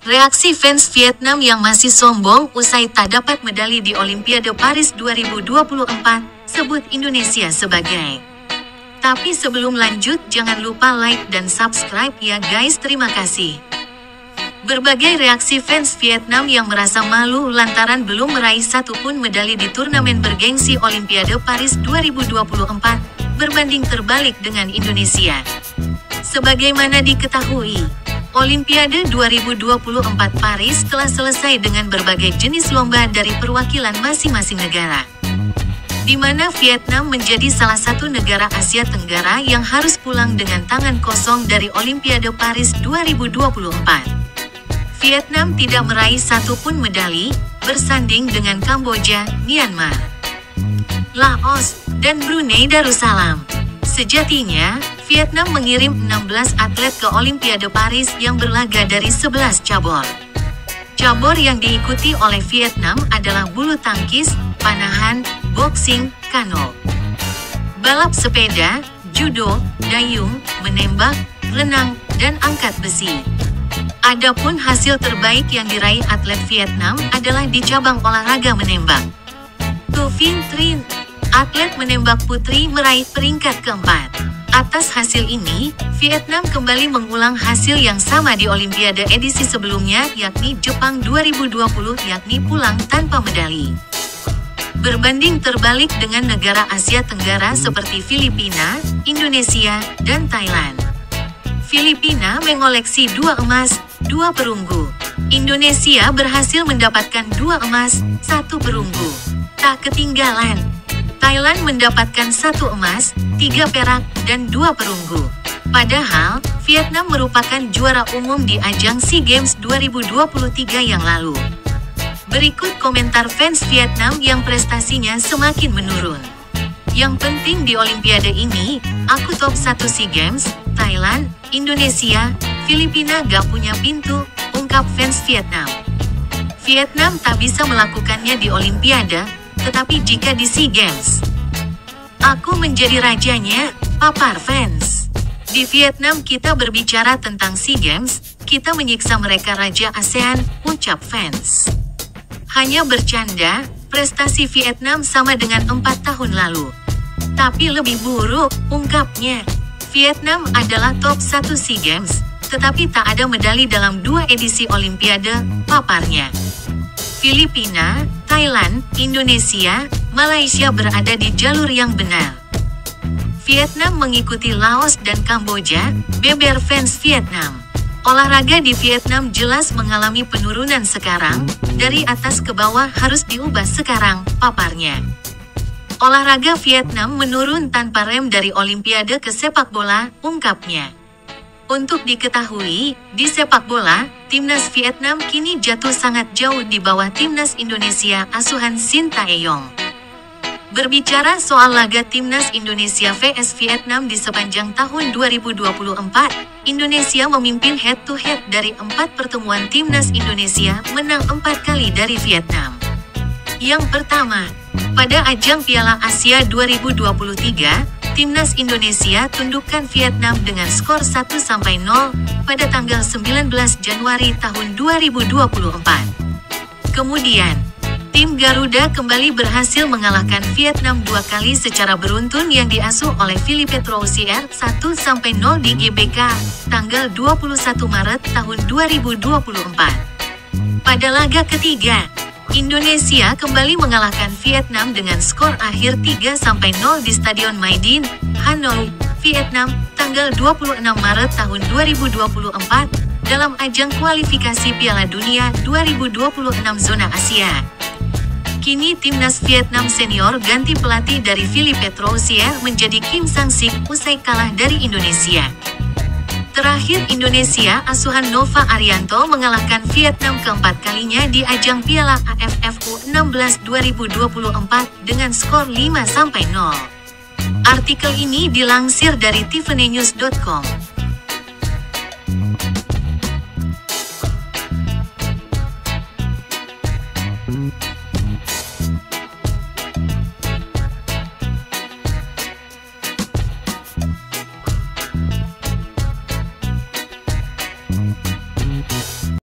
Reaksi fans Vietnam yang masih sombong usai tak dapat medali di Olimpiade Paris 2024, sebut Indonesia sebagai. Tapi sebelum lanjut jangan lupa like dan subscribe ya guys, terima kasih. Berbagai reaksi fans Vietnam yang merasa malu lantaran belum meraih satupun medali di turnamen bergengsi Olimpiade Paris 2024, berbanding terbalik dengan Indonesia. Sebagaimana diketahui, Olimpiade 2024 Paris telah selesai dengan berbagai jenis lomba dari perwakilan masing-masing negara, di mana Vietnam menjadi salah satu negara Asia Tenggara yang harus pulang dengan tangan kosong dari Olimpiade Paris 2024. Vietnam tidak meraih satupun medali, bersanding dengan Kamboja, Myanmar, Laos, dan Brunei Darussalam. Sejatinya, Vietnam mengirim 16 atlet ke Olimpiade Paris yang berlaga dari 11 cabur. Cabur yang diikuti oleh Vietnam adalah bulu tangkis, panahan, boxing, kano, balap sepeda, judo, dayung, menembak, renang, dan angkat besi. Adapun hasil terbaik yang diraih atlet Vietnam adalah di cabang olahraga menembak. Tu Vinh Trinh, atlet menembak putri, meraih peringkat keempat. Atas hasil ini, Vietnam kembali mengulang hasil yang sama di Olimpiade edisi sebelumnya, yakni Jepang 2020, yakni pulang tanpa medali. Berbanding terbalik dengan negara Asia Tenggara seperti Filipina, Indonesia, dan Thailand. Filipina mengoleksi 2 emas, 2 perunggu. Indonesia berhasil mendapatkan 2 emas, 1 perunggu. Tak ketinggalan, Thailand mendapatkan 1 emas, 3 perak, dan 2 perunggu. Padahal, Vietnam merupakan juara umum di ajang SEA Games 2023 yang lalu. Berikut komentar fans Vietnam yang prestasinya semakin menurun. Yang penting di Olimpiade ini, aku top 1 SEA Games, Thailand, Indonesia, Filipina gak punya pintu, ungkap fans Vietnam. Vietnam tak bisa melakukannya di Olimpiade, tetapi jika di SEA Games, aku menjadi rajanya, papar fans. Di Vietnam kita berbicara tentang SEA Games, kita menyiksa mereka raja ASEAN, ucap fans. Hanya bercanda, prestasi Vietnam sama dengan 4 tahun lalu. Tapi lebih buruk, ungkapnya. Vietnam adalah top 1 SEA Games, tetapi tak ada medali dalam 2 edisi Olimpiade, paparnya. Filipina, Thailand, Indonesia, Malaysia berada di jalur yang benar. Vietnam mengikuti Laos dan Kamboja, beber fans Vietnam. Olahraga di Vietnam jelas mengalami penurunan sekarang, dari atas ke bawah harus diubah sekarang, paparnya. Olahraga Vietnam menurun tanpa rem dari Olimpiade ke sepak bola, ungkapnya. Untuk diketahui, di sepak bola, timnas Vietnam kini jatuh sangat jauh di bawah timnas Indonesia asuhan Shin Tae-yong. Berbicara soal laga timnas Indonesia vs Vietnam di sepanjang tahun 2024, Indonesia memimpin head-to-head dari 4 pertemuan timnas Indonesia, menang 4 kali dari Vietnam. Yang pertama, pada ajang Piala Asia 2023, Timnas Indonesia tundukkan Vietnam dengan skor 1-0 pada tanggal 19 Januari tahun 2024. Kemudian, tim Garuda kembali berhasil mengalahkan Vietnam 2 kali secara beruntun yang diasuh oleh Philippe Troussier 1-0 di GBK, tanggal 21 Maret tahun 2024. Pada laga ketiga, Indonesia kembali mengalahkan Vietnam dengan skor akhir 3-0 di Stadion My Dinh, Hanoi, Vietnam, tanggal 26 Maret tahun 2024, dalam ajang kualifikasi Piala Dunia 2026 Zona Asia. Kini timnas Vietnam senior ganti pelatih dari Philippe Troussier menjadi Kim Sang-sik usai kalah dari Indonesia. Terakhir Indonesia asuhan Nova Arianto mengalahkan Vietnam keempat kalinya di ajang Piala AFF U16 2024 dengan skor 5-0. Artikel ini dilansir dari tiffanynews.com.